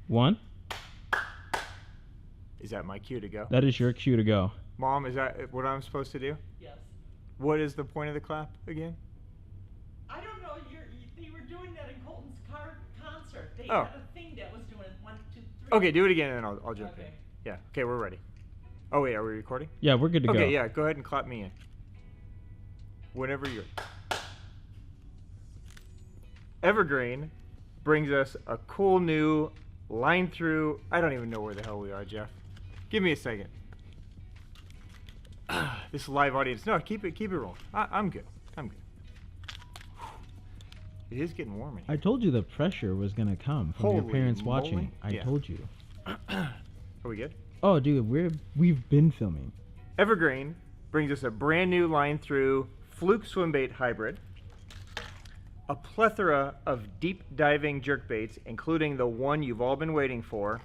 1. Is that my cue to go? That is your cue to go. Mom, is that what I'm supposed to do? Yes. What is the point of the clap again? I don't know. They were doing that in Colton's concert. They Oh. had a thing that was doing 1, 2, 3. Okay, do it again and then I'll jump in. Okay. Yeah. Okay, we're ready. Oh wait, are we recording? Yeah, we're good to go. Okay, yeah, go ahead and clap me in. Whenever you're. EverGreen brings us a cool new line through. I don't even know where the hell we are, Jeff. Give me a second. This live audience. No, keep it rolling. I'm good. I'm good. It is getting warm in here. I told you the pressure was gonna come from your Holy parents moly. watching. I Yeah. told you. Are we good? Oh, dude, we've been filming. EverGreen brings us a brand new line through fluke swimbait hybrid, a plethora of deep diving jerkbaits, including the one you've all been waiting for,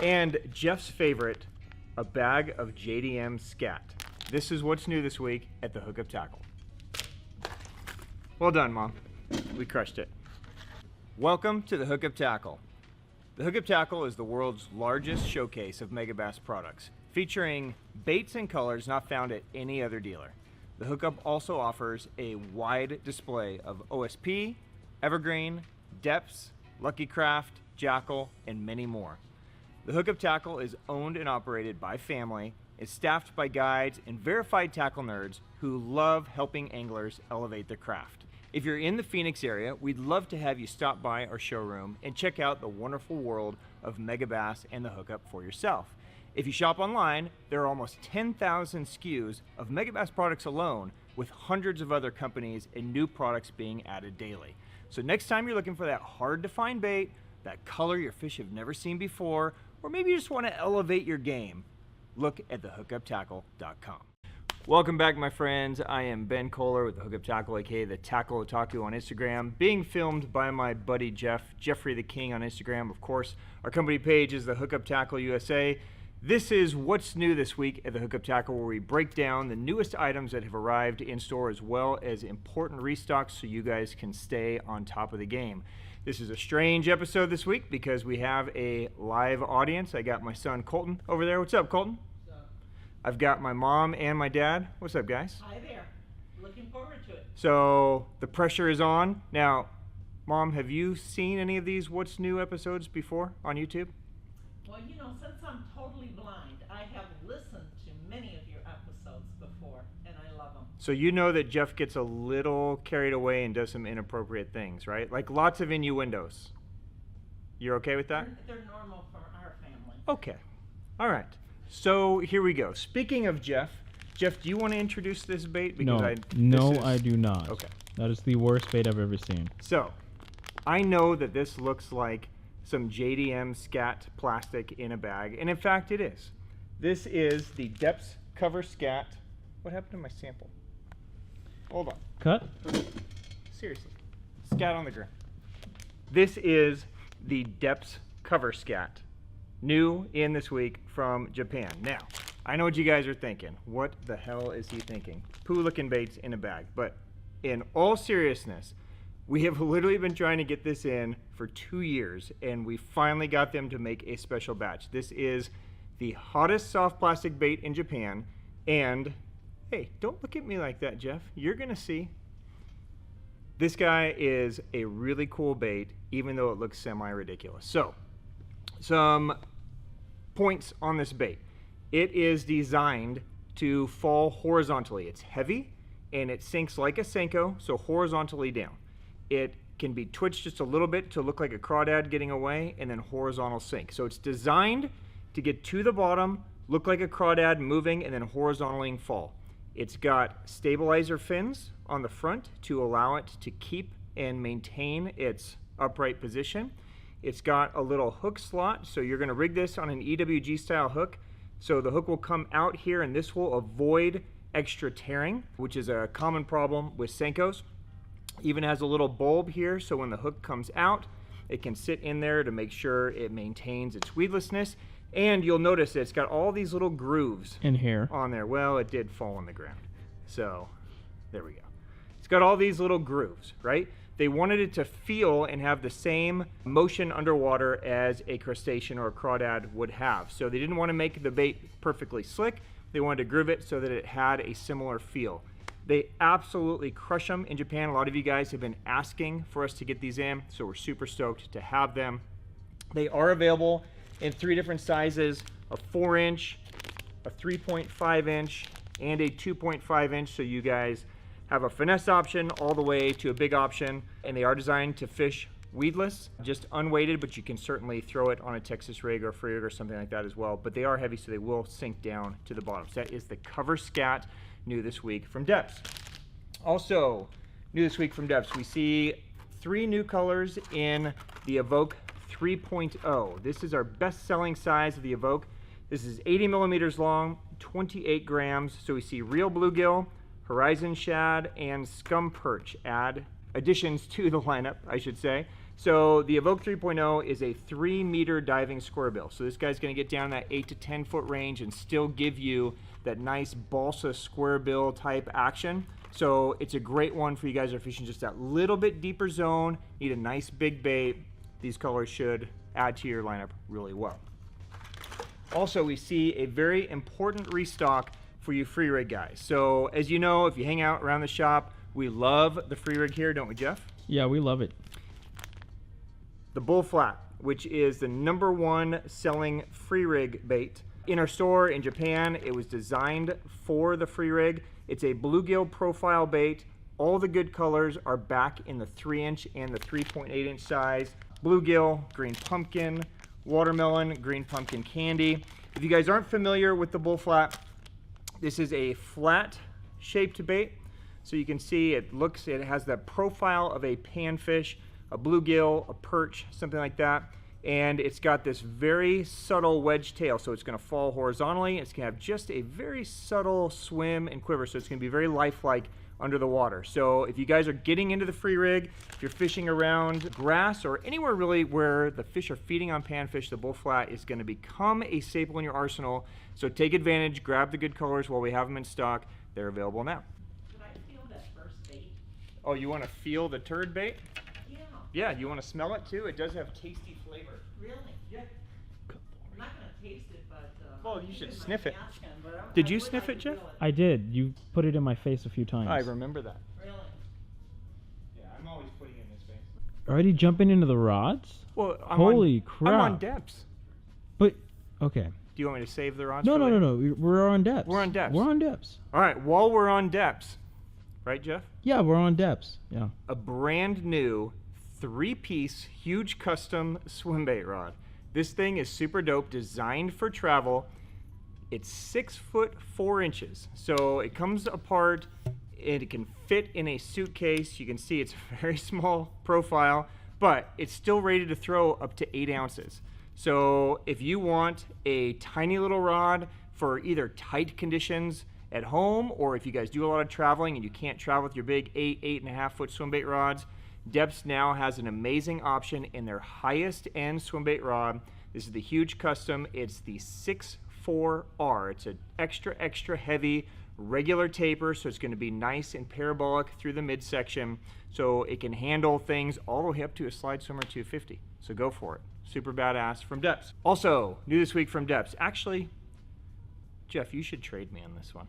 and Jeff's favorite, a bag of JDM Scat. This is what's new this week at the Hookup Tackle. Well done, Mom. We crushed it. Welcome to the Hookup Tackle. The Hookup Tackle is the world's largest showcase of Megabass products, featuring baits and colors not found at any other dealer. The Hookup also offers a wide display of OSP, EverGreen, Deps, Lucky Craft, Jackal, and many more. The Hookup Tackle is owned and operated by family, is staffed by guides and verified tackle nerds who love helping anglers elevate their craft. If you're in the Phoenix area, we'd love to have you stop by our showroom and check out the wonderful world of Megabass and the Hookup for yourself. If you shop online, there are almost 10,000 SKUs of Megabass products alone, with hundreds of other companies and new products being added daily. So next time you're looking for that hard to find bait, that color your fish have never seen before, or maybe you just want to elevate your game, look at thehookuptackle.com. Welcome back, my friends. I am Ben Kohler with the Hookup Tackle, aka the Tackle Otaku on Instagram, being filmed by my buddy Jeffrey the King on Instagram. Of course, our company page is the Hookup Tackle USA. This is what's new this week at the Hookup Tackle, where we break down the newest items that have arrived in store, as well as important restocks, so you guys can stay on top of the game. This is a strange episode this week because we have a live audience. I got my son Colton over there. What's up, Colton? What's up? I've got my mom and my dad. What's up, guys? Hi there. Looking forward to it. So the pressure is on. Now, Mom, have you seen any of these What's New episodes before on YouTube? Well, you know, since I'm totally blind, I have listened to many of your episodes before, and I love them. So you know that Jeff gets a little carried away and does some inappropriate things, right? Like lots of innuendos. You're okay with that? They're normal for our family. Okay. All right. So here we go. Speaking of Jeff, do you want to introduce this bait? No, I do not. Okay. That is the worst bait I've ever seen. So, I know that this looks like some JDM Scat plastic in a bag, and in fact it is. This is the Deps Cover Scat. What happened to my sample? Hold on. Cut? Seriously. Scat on the ground. This is the Deps Cover Scat. New in this week from Japan. Now, I know what you guys are thinking. What the hell is he thinking? Poo-looking baits in a bag. But in all seriousness, we have literally been trying to get this in for 2 years, and we finally got them to make a special batch. This is the hottest soft plastic bait in Japan, and hey, don't look at me like that, Jeff. You're gonna see. This guy is a really cool bait, even though it looks semi-ridiculous. So, some points on this bait. It is designed to fall horizontally. It's heavy, and it sinks like a Senko, so horizontally down. It can be twitched just a little bit to look like a crawdad getting away, and then horizontal sink. So it's designed to get to the bottom, look like a crawdad moving, and then horizontally fall. It's got stabilizer fins on the front to allow it to keep and maintain its upright position. It's got a little hook slot, so you're gonna rig this on an EWG style hook. So the hook will come out here, and this will avoid extra tearing, which is a common problem with Senkos. Even has a little bulb here, so when the hook comes out, it can sit in there to make sure it maintains its weedlessness. And you'll notice it's got all these little grooves in here on there. Well, it did fall on the ground, so there we go. It's got all these little grooves, right? They wanted it to feel and have the same motion underwater as a crustacean or a crawdad would have. So they didn't want to make the bait perfectly slick. They wanted to groove it so that it had a similar feel. They absolutely crush them in Japan. A lot of you guys have been asking for us to get these in, so we're super stoked to have them. They are available in 3 different sizes, a 4-inch, a 3.5-inch, and a 2.5-inch, so you guys have a finesse option all the way to a big option, and they are designed to fish weedless, just unweighted, but you can certainly throw it on a Texas rig or a free rig or something like that as well. But they are heavy, so they will sink down to the bottom. So that is the Cover Scat, new this week from Deps. Also, new this week from Deps, we see 3 new colors in the Evoke 3.0. This is our best-selling size of the Evoke. This is 80 millimeters long, 28 grams. So we see real bluegill, horizon shad, and scum perch additions to the lineup, I should say. So the Evoke 3.0 is a 3-meter diving squarebill. So this guy's going to get down that 8 to 10 foot range and still give you that nice balsa squarebill type action. So it's a great one for you guys that are fishing just that little bit deeper zone, need a nice big bait. These colors should add to your lineup really well. Also, we see a very important restock for you free rig guys. So as you know, if you hang out around the shop, we love the free rig here, don't we, Jeff? Yeah, we love it. The Bull Flat, which is the #1 selling free rig bait. In our store in Japan, it was designed for the free rig. It's a bluegill profile bait. All the good colors are back in the 3-inch and the 3.8-inch size. Bluegill, green pumpkin, watermelon, green pumpkin candy. If you guys aren't familiar with the Bull Flat, this is a flat shaped bait. So you can see it has the profile of a panfish, a bluegill, a perch, something like that. And it's got this very subtle wedge tail, so it's going to fall horizontally. It's going to have just a very subtle swim and quiver, so it's going to be very lifelike under the water. So if you guys are getting into the free rig, if you're fishing around grass or anywhere really where the fish are feeding on panfish, the Bull Flat is going to become a staple in your arsenal. So take advantage, grab the good colors while we have them in stock. They're available now. Could I feel that first bait? Oh, you want to feel the turd bait? Yeah. Yeah, you want to smell it too? It does have tasty flavor. Really? Yeah. I'm not going to taste it, but... Well, you should sniff it. But Did I you would sniff like it, to Jeff? feel it. I did. You put it in my face a few times. I remember that. Really? Yeah, I'm always putting it in his face. Already jumping into the rods? Well, Holy crap. I'm on Deps. But, okay. Do you want me to save the rods? No, for no, later? no, no. We're on Deps. We're on Deps. We're on Deps. All right, while we're on Deps, right, Jeff? Yeah, we're on Deps. Yeah. A brand new 3-piece huge custom swim bait rod. This thing is super dope, designed for travel. It's 6 foot 4 inches, so it comes apart and it can fit in a suitcase. You can see it's a very small profile, but it's still rated to throw up to 8 ounces. So if you want a tiny little rod for either tight conditions at home, or if you guys do a lot of traveling and you can't travel with your big 8.5 foot swim bait rods, Deps now has an amazing option in their highest end swim bait rod. This is the huge custom. It's the 6.4R. It's an extra heavy regular taper, so it's going to be nice and parabolic through the midsection, so it can handle things all the way up to a slide swimmer 250. So go for it. Super badass from Deps. Also, new this week from Deps. Actually, Jeff, you should trade me on this one.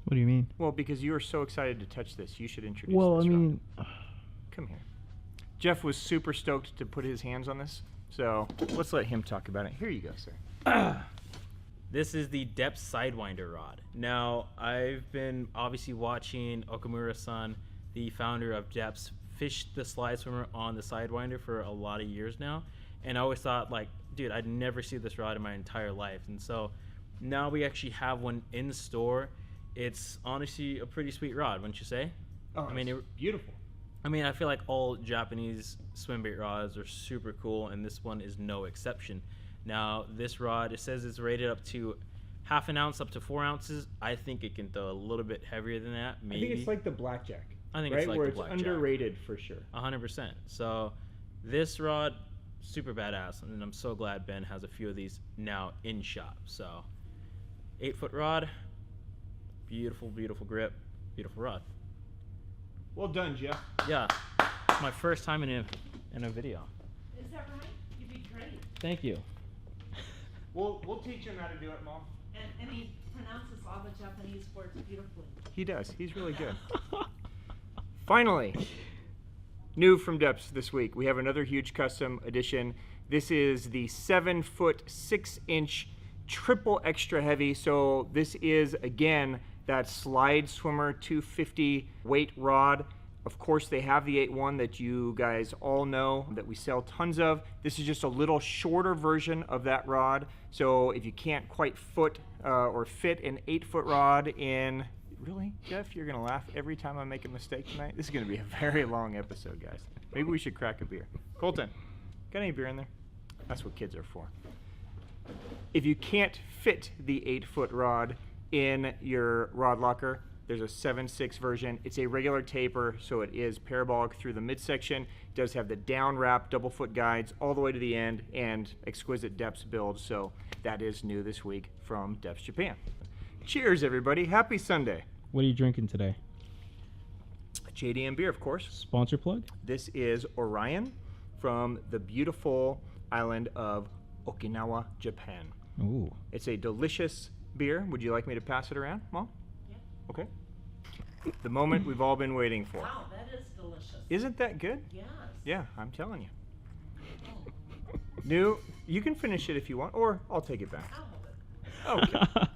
What do you mean? Well, because you were so excited to touch this, you should introduce Well, this I rod. mean... Come here. Jeff was super stoked to put his hands on this, so let's let him talk about it. Here you go, sir. This is the Deps Sidewinder rod. Now, I've been obviously watching Okamura-san, the founder of Deps, fish the slide swimmer on the Sidewinder for a lot of years now, and I always thought, like, dude, I'd never see this rod in my entire life. And so now we actually have one in store. It's honestly a pretty sweet rod, wouldn't you say? Oh, I mean, beautiful. I mean, I feel like all Japanese swim bait rods are super cool, and this one is no exception. Now, this rod, it says it's rated up to 1/2 ounce up to 4 ounces. I think it can throw a little bit heavier than that, maybe. I think it's like the blackjack. I think right? it's like where the it's blackjack. underrated for sure. 100%. So this rod, super badass, and I'm so glad Ben has a few of these now in shop. So 8-foot rod, beautiful, beautiful grip, beautiful rod. Well done, Jeff. Yeah. My first time in a video. Is that right? You'd be great. Thank you. We'll teach him how to do it, Mom. And he pronounces all the Japanese words beautifully. He does. He's really good. Finally, new from Deps this week. We have another huge custom edition. This is the 7-foot 6-inch triple extra heavy. So this is again that slide swimmer 250 weight rod. Of course, they have the 8-1 that you guys all know that we sell tons of. This is just a little shorter version of that rod. So if you can't quite fit an 8-foot rod in, really, Jeff, you're gonna laugh every time I make a mistake tonight. This is gonna be a very long episode, guys. Maybe we should crack a beer. Colton, got any beer in there? That's what kids are for. If you can't fit the 8-foot rod in your rod locker, there's a 7/6 version. It's a regular taper, so it is parabolic through the midsection. It does have the down wrap double foot guides all the way to the end and exquisite Deps build. So that is new this week from Deps Japan. Cheers, everybody. Happy Sunday. What are you drinking today? JDM beer, of course. Sponsor plug? This is Orion from the beautiful island of Okinawa, Japan. Ooh. It's a delicious beer. Would you like me to pass it around, Mom? Yeah. Okay. The moment we've all been waiting for. Wow, that is delicious. Isn't that good? Yes. Yeah, I'm telling you. Oh, New, you can finish it if you want, or I'll take it back. I'll hold it. Okay.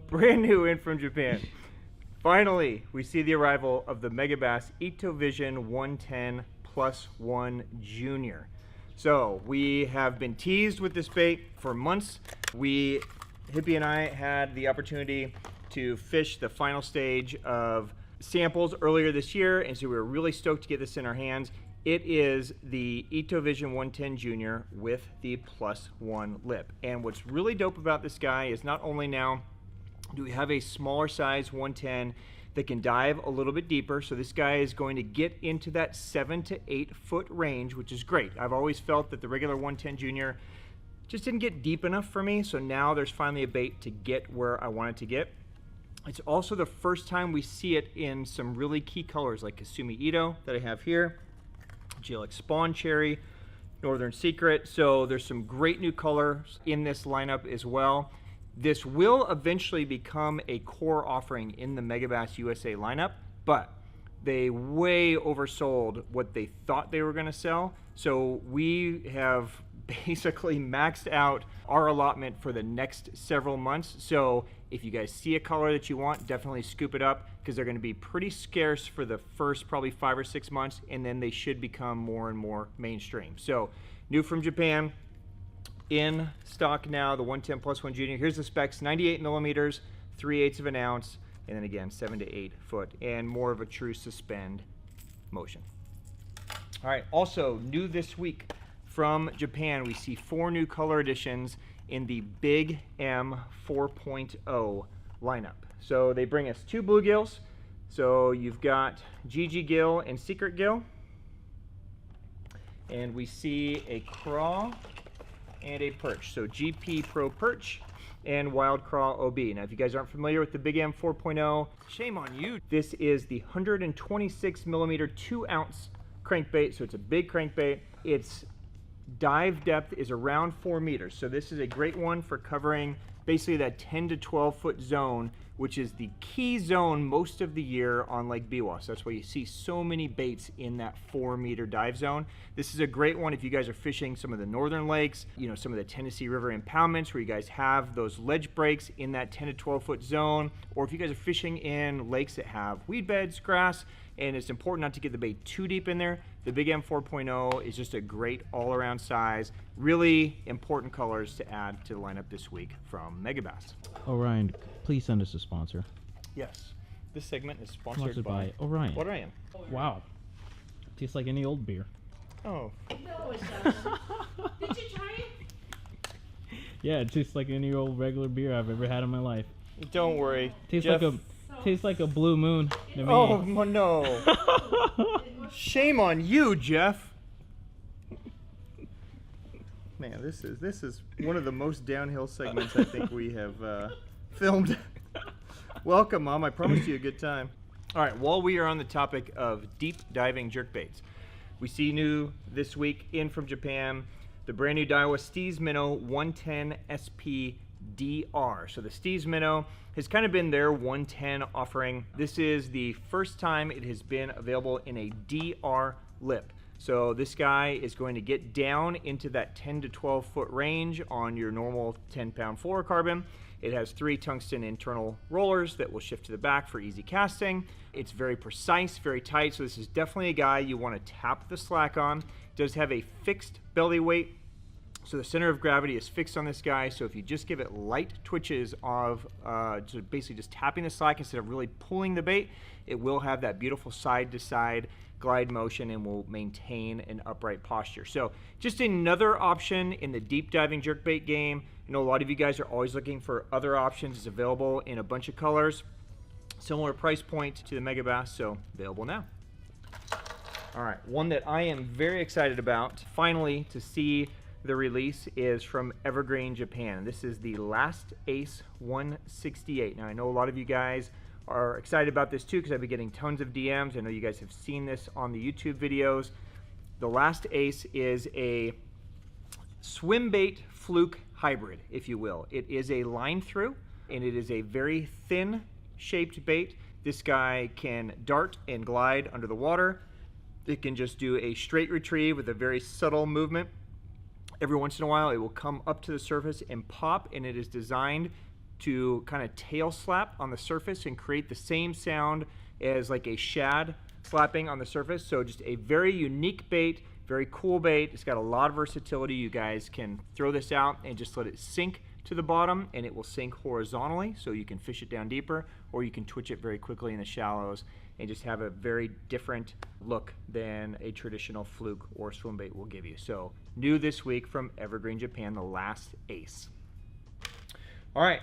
Brand new in from Japan. Finally, we see the arrival of the Megabass Vision 110+1 Junior. So we have been teased with this bait for months. Hippie and I had the opportunity to fish the final stage of samples earlier this year, and so we were really stoked to get this in our hands. It is the Vision 110 Junior with the +1 lip. And what's really dope about this guy is not only now do we have a smaller size 110 that can dive a little bit deeper, so this guy is going to get into that 7 to 8 foot range, which is great. I've always felt that the regular 110 Junior just didn't get deep enough for me, so now there's finally a bait to get where I want it to get. It's also the first time we see it in some really key colors like Kasumi Ito that I have here, GLX Spawn Cherry, Northern Secret, so there's some great new colors in this lineup as well. This will eventually become a core offering in the Megabass USA lineup, but they way oversold what they thought they were going to sell. So we have basically maxed out our allotment for the next several months. So if you guys see a color that you want, definitely scoop it up because they're going to be pretty scarce for the first probably 5 or 6 months, and then they should become more and more mainstream. So new from Japan. In stock now, the 110+1 Junior. Here's the specs: 98 millimeters, 3/8 of an ounce, and then again 7 to 8 foot, and more of a true suspend motion. All right, also new this week from Japan, we see 4 new color additions in the Big M 4.0 lineup. So they bring us 2 bluegills. So you've got GG gill and secret gill, and we see a craw and a perch. So GP Pro Perch and Wild Craw OB. Now, if you guys aren't familiar with the Big M 4.0, shame on you. This is the 126 millimeter 2-ounce crankbait. So it's a big crankbait. Its dive depth is around 4 meters. So this is a great one for covering basically that 10 to 12 foot zone, which is the key zone most of the year on Lake Biwa. So that's why you see so many baits in that 4 meter dive zone. This is a great one if you guys are fishing some of the northern lakes, you know, some of the Tennessee River impoundments where you guys have those ledge breaks in that 10 to 12 foot zone, or if you guys are fishing in lakes that have weed beds, grass, and it's important not to get the bait too deep in there. The Big M 4.0 is just a great all-around size. Really important colors to add to the lineup this week from Megabass. Orion, please send us a sponsor. Yes, this segment is sponsored by Orion. Orion. Wow. Tastes like any old beer. Oh, No, it doesn't. Did you try it? Yeah, it tastes like any old regular beer I've ever had in my life. don't worry. Tastes Jeff. like a blue moon to me. Oh no! Shame on you, Jeff. Man, this is one of the most downhill segments I think we have filmed. Welcome, Mom. I promised you a good time. All right, while we are on the topic of deep diving jerkbaits, we see new this week in from Japan, the brand new Daiwa Steez Minnow 110 SP DR. So the Steez Minnow has kind of been their 110 offering. This is the first time it has been available in a DR lip. So this guy is going to get down into that 10 to 12 foot range on your normal 10-pound fluorocarbon. It has 3 tungsten internal rollers that will shift to the back for easy casting. It's very precise, very tight, so this is definitely a guy you want to tap the slack on. It does have a fixed belly weight, so the center of gravity is fixed on this guy, so if you just give it light twitches of basically just tapping the slack instead of really pulling the bait, it will have that beautiful side-to-side glide motion and will maintain an upright posture. So just another option in the deep diving jerkbait game. I know a lot of you guys are always looking for other options. It's available in a bunch of colors. Similar price point to the Megabass, so available now. All right, one that I am very excited about, finally to see the release, is from EverGreen Japan. This is the Last Ace 168. Now I know a lot of you guys are excited about this too because I've been getting tons of DMs. I know you guys have seen this on the YouTube videos. The Last Ace is a swim bait fluke hybrid, if you will. It is a line through and it is a very thin shaped bait. This guy can dart and glide under the water. It can just do a straight retrieve with a very subtle movement. Every once in a while it will come up to the surface and pop, and it is designed to kind of tail slap on the surface and create the same sound as like a shad slapping on the surface. So just a very unique bait, very cool bait. It's got a lot of versatility. You guys can throw this out and just let it sink to the bottom, and it will sink horizontally, so you can fish it down deeper, or you can twitch it very quickly in the shallows and just have a very different look than a traditional fluke or swim bait will give you. So new this week from EverGreen Japan, the Last Ace. All right,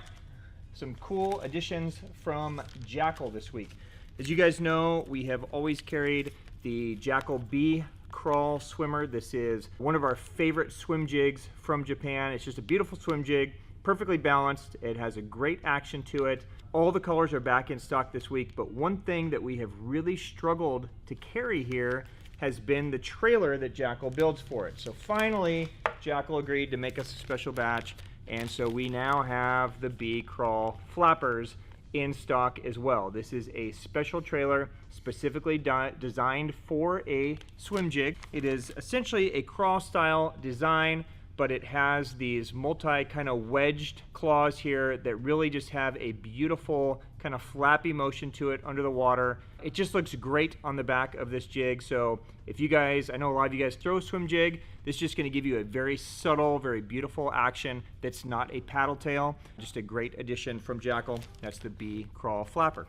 some cool additions from Jackal this week. As you guys know, we have always carried the Jackal B Crawl Swimmer. This is one of our favorite swim jigs from Japan. It's just a beautiful swim jig, perfectly balanced. It has a great action to it. All the colors are back in stock this week, but one thing that we have really struggled to carry here has been the trailer that Jackal builds for it. So finally, Jackal agreed to make us a special batch, and so we now have the B Crawl flappers in stock as well. This is a special trailer specifically designed for a swim jig. It is essentially a crawl style design, but it has these multi kind of wedged claws here that really just have a beautiful kind of flappy motion to it under the water. It just looks great on the back of this jig. So if you guys, I know a lot of you guys throw a swim jig, this is just gonna give you a very subtle, very beautiful action that's not a paddle tail. Just a great addition from Jackal. That's the B Crawl Flapper.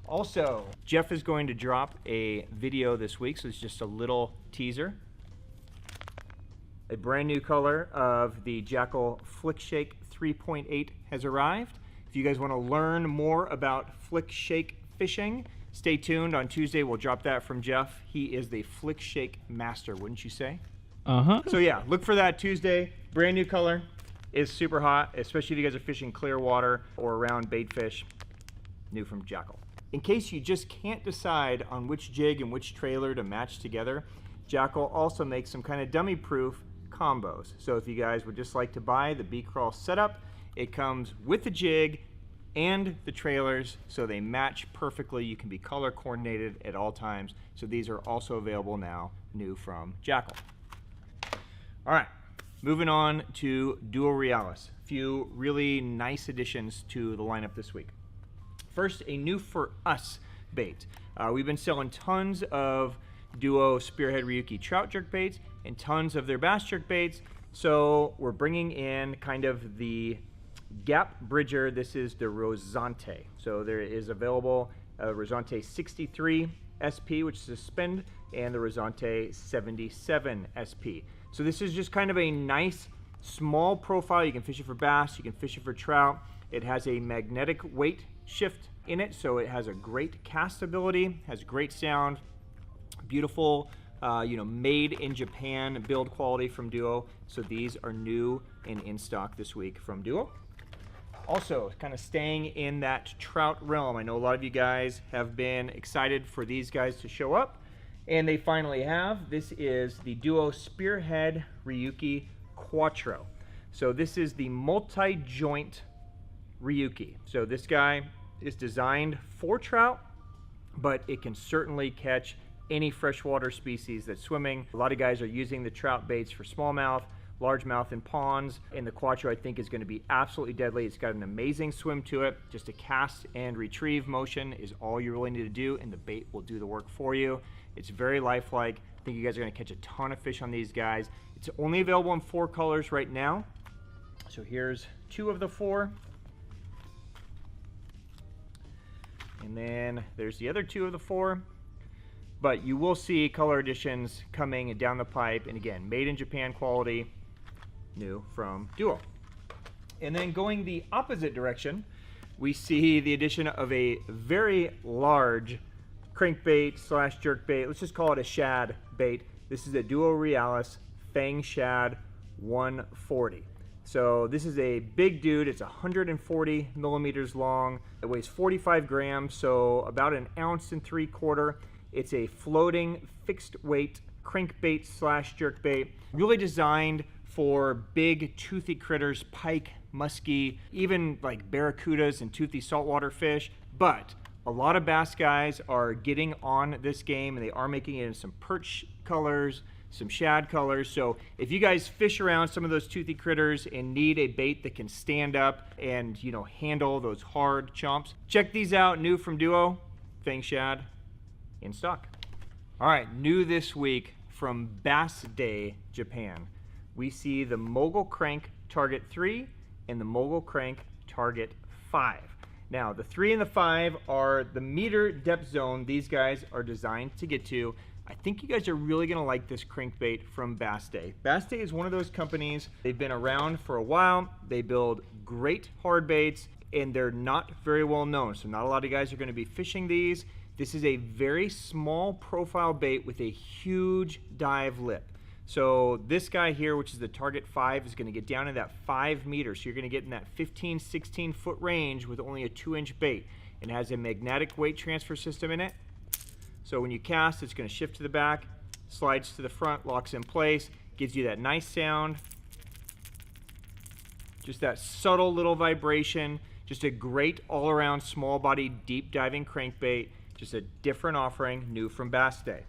Also, Jeff is going to drop a video this week, so it's just a little teaser. A brand new color of the Jackal Flick Shake 3.8 has arrived. If you guys want to learn more about Flick Shake fishing, stay tuned. On Tuesday, we'll drop that from Jeff. He is the Flick Shake master, wouldn't you say? Uh-huh. So yeah, look for that Tuesday. Brand new color. Is super hot, especially if you guys are fishing clear water or around bait fish. New from Jackal. In case you just can't decide on which jig and which trailer to match together, Jackal also makes some kind of dummy-proof combos. So if you guys would just like to buy the B-Crawl setup, it comes with the jig and the trailers, so they match perfectly. You can be color coordinated at all times. So these are also available now, new from Jackal. All right, moving on to Duo Realis. A few really nice additions to the lineup this week. First, a new for us bait. We've been selling tons of Duo Spearhead Ryuki trout jerkbaits and tons of their bass jerkbaits. So we're bringing in kind of the gap bridger. This is the Rozante. So there is available a Rozante 63 SP, which is suspend, and the Rozante 77 SP. So this is just kind of a nice small profile. You can fish it for bass, you can fish it for trout. It has a magnetic weight shift in it, so it has a great cast ability, has great sound, beautiful, made in Japan build quality from Duo. So these are new and in stock this week from Duo. Also, kind of staying in that trout realm, I know a lot of you guys have been excited for these guys to show up, and they finally have. This is the duo Spearhead Ryuki Quattro. So this is the multi-joint Ryuki. So this guy is designed for trout, but it can certainly catch any freshwater species that's swimming. A lot of guys are using the trout baits for smallmouth, largemouth, and ponds, and the Quattro I think is going to be absolutely deadly. It's got an amazing swim to it. Just a cast and retrieve motion is all you really need to do, and the bait will do the work for you. It's very lifelike. I think you guys are going to catch a ton of fish on these guys. It's only available in 4 colors right now. So here's 2 of the 4. And then there's the other 2 of the 4. But you will see color additions coming down the pipe. And again, made in Japan quality, new from Duo. And then going the opposite direction, we see the addition of a very large crankbait slash jerkbait. Let's just call it a shad bait. This is a Duo Realis Fangshad 140. So this is a big dude. It's 140 millimeters long. It weighs 45 grams, so about 1 3/4 ounces. It's a floating fixed weight crankbait slash jerkbait, really designed for big toothy critters, pike, muskie, even like barracudas and toothy saltwater fish. But a lot of bass guys are getting on this game, and they are making it in some perch colors, some shad colors. So if you guys fish around some of those toothy critters and need a bait that can stand up and, you know, handle those hard chomps, check these out. New from Duo, Fangshad, in stock. All right, new this week from Bassday, Japan, we see the Mogul Crank Target 3 and the Mogul Crank Target 5. Now, the 3 and the 5 are the meter depth zone these guys are designed to get to. I think you guys are really gonna like this crankbait from Bassday. Bassday is one of those companies, they've been around for a while, they build great hard baits, and they're not very well known, so not a lot of guys are gonna be fishing these. This is a very small profile bait with a huge dive lip. So this guy here, which is the Target 5, is gonna get down to that 5 meters, so you're gonna get in that 15, 16 foot range with only a 2-inch bait. It has a magnetic weight transfer system in it. So when you cast, it's going to shift to the back, slides to the front, locks in place, gives you that nice sound. Just that subtle little vibration. Just a great all-around small body deep diving crankbait. Just a different offering, new from Bassday.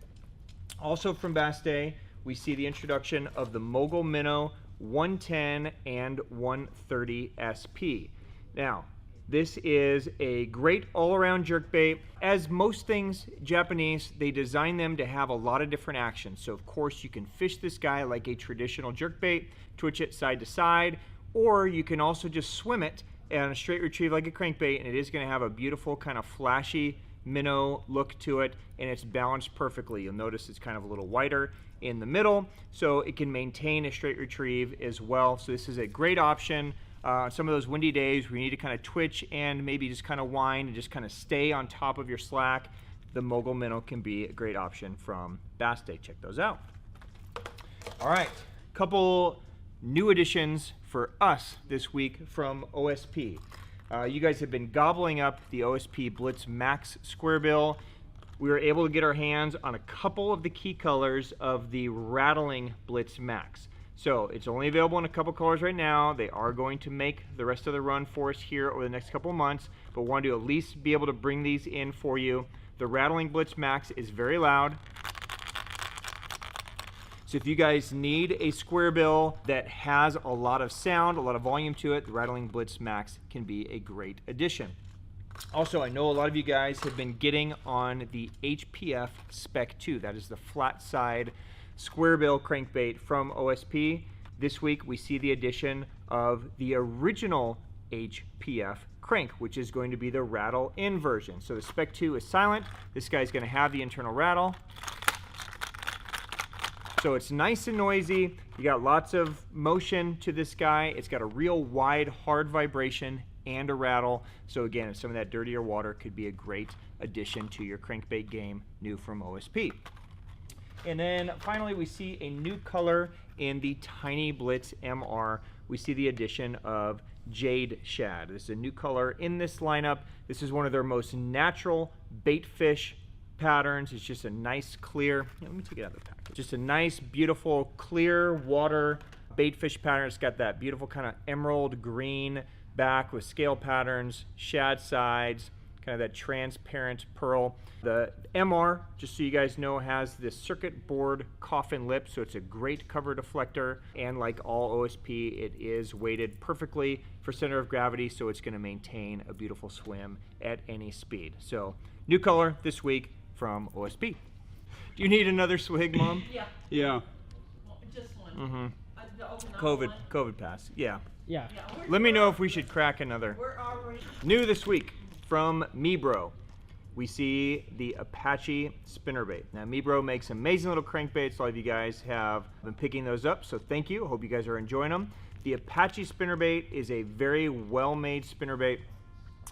Also from Bassday, we see the introduction of the Mogul Minnow 110 and 130 SP. Now, this is a great all-around jerkbait. As most things Japanese, they design them to have a lot of different actions. So of course you can fish this guy like a traditional jerkbait, twitch it side to side, or you can also just swim it on a straight retrieve like a crankbait, and it is going to have a beautiful kind of flashy minnow look to it, and it's balanced perfectly. You'll notice it's kind of a little wider in the middle, so it can maintain a straight retrieve as well. So this is a great option. Some of those windy days where you need to kind of twitch and maybe just kind of wind and just kind of stay on top of your slack, the Mogul Minnow can be a great option from Bassday. Check those out. All right, couple new additions for us this week from OSP. You guys have been gobbling up the OSP Blitz Max square bill. We were able to get our hands on a couple of the key colors of the Rattlin Blitz Max. So it's only available in a couple colors right now. They are going to make the rest of the run for us here over the next couple of months, but wanted to at least be able to bring these in for you. The Rattlin Blitz Max is very loud. So if you guys need a square bill that has a lot of sound, a lot of volume to it, the Rattlin Blitz Max can be a great addition. Also, I know a lot of you guys have been getting on the HPF Spec 2. That is the flat side square bill crankbait from OSP. This week we see the addition of the original HPF crank, which is going to be the rattle in version. So the Spec 2 is silent. This guy's going to have the internal rattle. So it's nice and noisy. You got lots of motion to this guy. It's got a real wide, hard vibration and a rattle. So again, some of that dirtier water could be a great addition to your crankbait game, new from OSP. And then finally, we see a new color in the Tiny Blitz MR. We see the addition of Jade Shad. This is a new color in this lineup. This is one of their most natural bait fish patterns. It's just a nice clear, let me take it out of the pack. Just a nice, beautiful, clear water bait fish pattern. It's got that beautiful kind of emerald green back with scale patterns, shad sides, kind of that transparent pearl. The MR, just so you guys know, has this circuit board coffin lip, so it's a great cover deflector, and like all OSP, it is weighted perfectly for center of gravity, so it's going to maintain a beautiful swim at any speed. So new color this week from OSP. Do you need another swig, Mom? Yeah. Yeah. Well, just one. Mm-hmm. The open up COVID one. COVID pass. Yeah. Yeah. Yeah, Let me know if we should crack another. We're already. New this week from Mibro, we see the Apache spinnerbait. Now Mibro makes amazing little crankbaits. A lot of you guys have been picking those up, so thank you. Hope you guys are enjoying them. The Apache spinnerbait is a very well-made spinnerbait.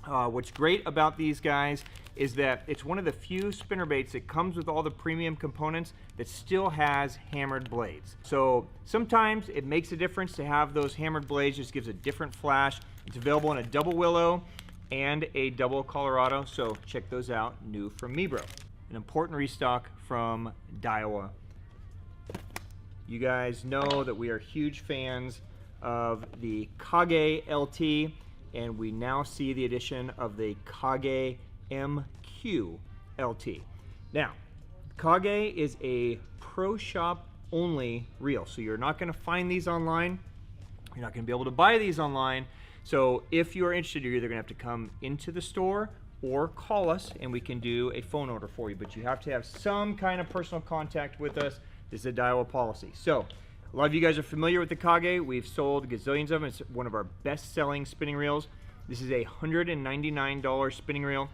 What's great about these guys is that it's one of the few spinnerbaits that comes with all the premium components that still has hammered blades. So sometimes it makes a difference to have those hammered blades, just gives a different flash. It's available in a double willow and a double Colorado, so check those out, new from Mibro. An important restock from Daiwa. You guys know that we are huge fans of the Kage LT, and we now see the addition of the Kage MQ LT. Now, Kage is a pro shop only reel, so you're not going to find these online. You're not going to be able to buy these online. So if you are interested, you're either going to have to come into the store or call us and we can do a phone order for you. But you have to have some kind of personal contact with us. This is a Daiwa policy. So a lot of you guys are familiar with the Kage. We've sold gazillions of them. It's one of our best-selling spinning reels. This is a $199 spinning reel.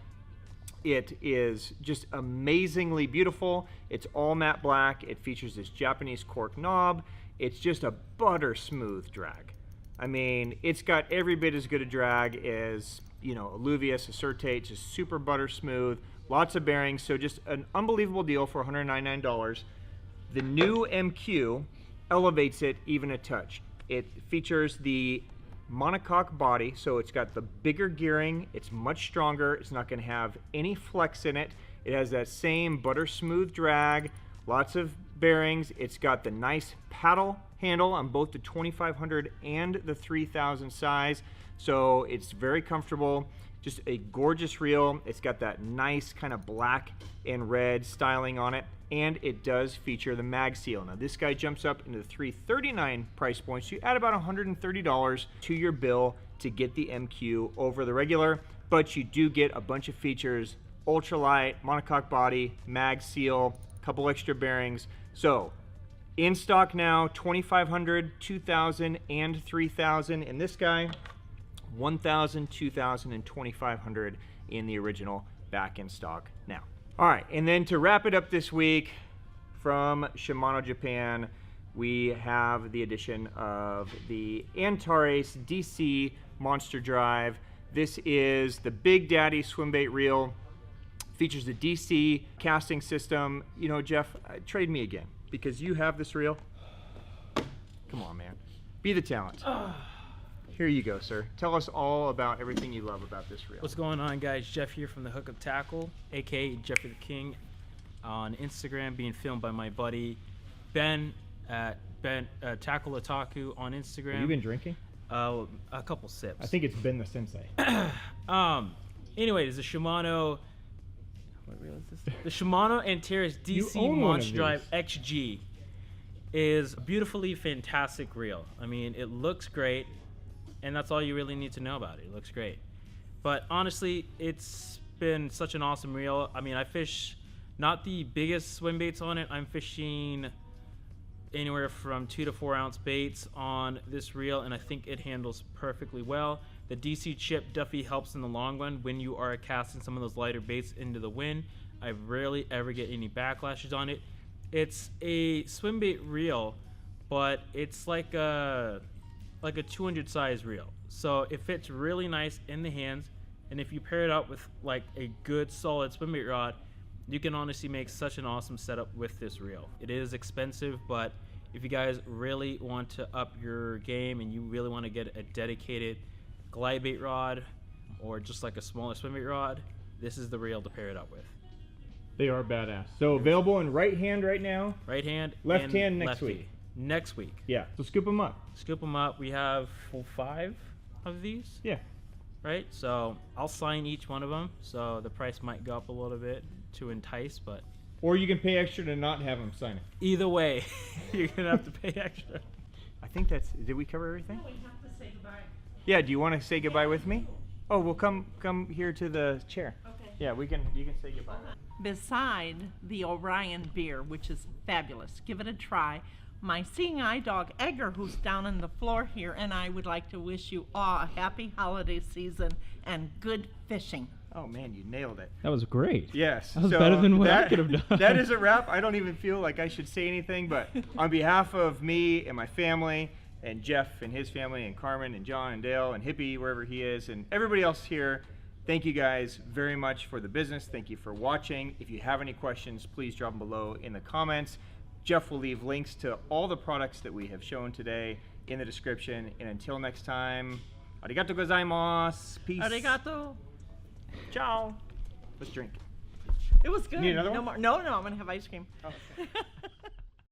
It is just amazingly beautiful. It's all matte black. It features this Japanese cork knob. It's just a butter smooth drag. I mean, it's got every bit as good a drag as, you know, Alluvius, Acertate, just super butter smooth, lots of bearings, so just an unbelievable deal for $199. The new MQ elevates it even a touch. It features the monocoque body, so it's got the bigger gearing, it's much stronger, it's not going to have any flex in it. It has that same butter smooth drag, lots of bearings. It's got the nice paddle handle on both the 2500 and the 3000 size, so it's very comfortable. Just a gorgeous reel. It's got that nice kind of black and red styling on it, and it does feature the mag seal. Now this guy jumps up into the $339 price point, so you add about $130 to your bill to get the MQ over the regular, but you do get a bunch of features: ultralight, monocoque body, mag seal, couple extra bearings. So in stock now, 2500, 2000, and 3000 in this guy, 1000, 2000, and 2500 in the original, back in stock now. All right, and then to wrap it up this week from Shimano Japan, we have the addition of the Antares DC Monster Drive. This is the Big Daddy swimbait reel. Features the DC casting system. You know, Jeff, trade me again, because you have this reel. Come on, man. Be the talent. Here you go, sir. Tell us all about everything you love about this reel. What's going on, guys? Jeff here from the Hook Up Tackle, aka Jeffrey the King, on Instagram, being filmed by my buddy Ben at Tackle Otaku on Instagram. Have you been drinking? A couple sips. I think it's been the sensei. Anyways, the Shimano. What reel is this? The Shimano Antares DC Monster Drive XG is a beautifully fantastic reel. I mean, it looks great, and that's all you really need to know about it. It looks great. But honestly, it's been such an awesome reel. I mean, I fish not the biggest swim baits on it. I'm fishing anywhere from 2 to 4 ounce baits on this reel, and I think it handles perfectly well. The DC chip definitely helps in the long run when you are casting some of those lighter baits into the wind. I rarely ever get any backlashes on it. It's a swim bait reel, but it's like a 200 size reel, so it fits really nice in the hands. And if you pair it up with like a good solid swim bait rod, you can honestly make such an awesome setup with this reel. It is expensive, but if you guys really want to up your game and you really want to get a dedicated glide bait rod or just like a smaller swim bait rod, this is the reel to pair it up with. They are badass. So available in right hand right now. Right hand, left and hand next lefty. week. Next week. Yeah. So scoop them up. Scoop them up. We have 5 of these. Yeah. Right. So I'll sign each one of them. So the price might go up a little bit to entice, but. Or you can pay extra to not have them sign it. Either way, you're gonna have to pay extra. I think that's. Did we cover everything? No, we have to say goodbye. Yeah. Do you want to say goodbye with me? Oh, well, come here to the chair. Okay. Yeah, we can. You can say goodbye. Beside the Orion beer, which is fabulous, give it a try. My seeing eye dog Edgar, who's down on the floor here, and I would like to wish you all a happy holiday season and good fishing. Oh man, you nailed it. That was great. Yes. That was better than what I could have done. That is a wrap. I don't even feel like I should say anything, but on behalf of me and my family, and Jeff and his family, and Carmen and John and Dale and Hippie, wherever he is, and everybody else here, thank you guys very much for the business. Thank you for watching. If you have any questions, please drop them below in the comments. Jeff will leave links to all the products that we have shown today in the description. And until next time, arigato gozaimasu. Peace. Arigato. Ciao. Let's drink. It was good. Need another one? No more. No, I'm gonna have ice cream. Oh, okay.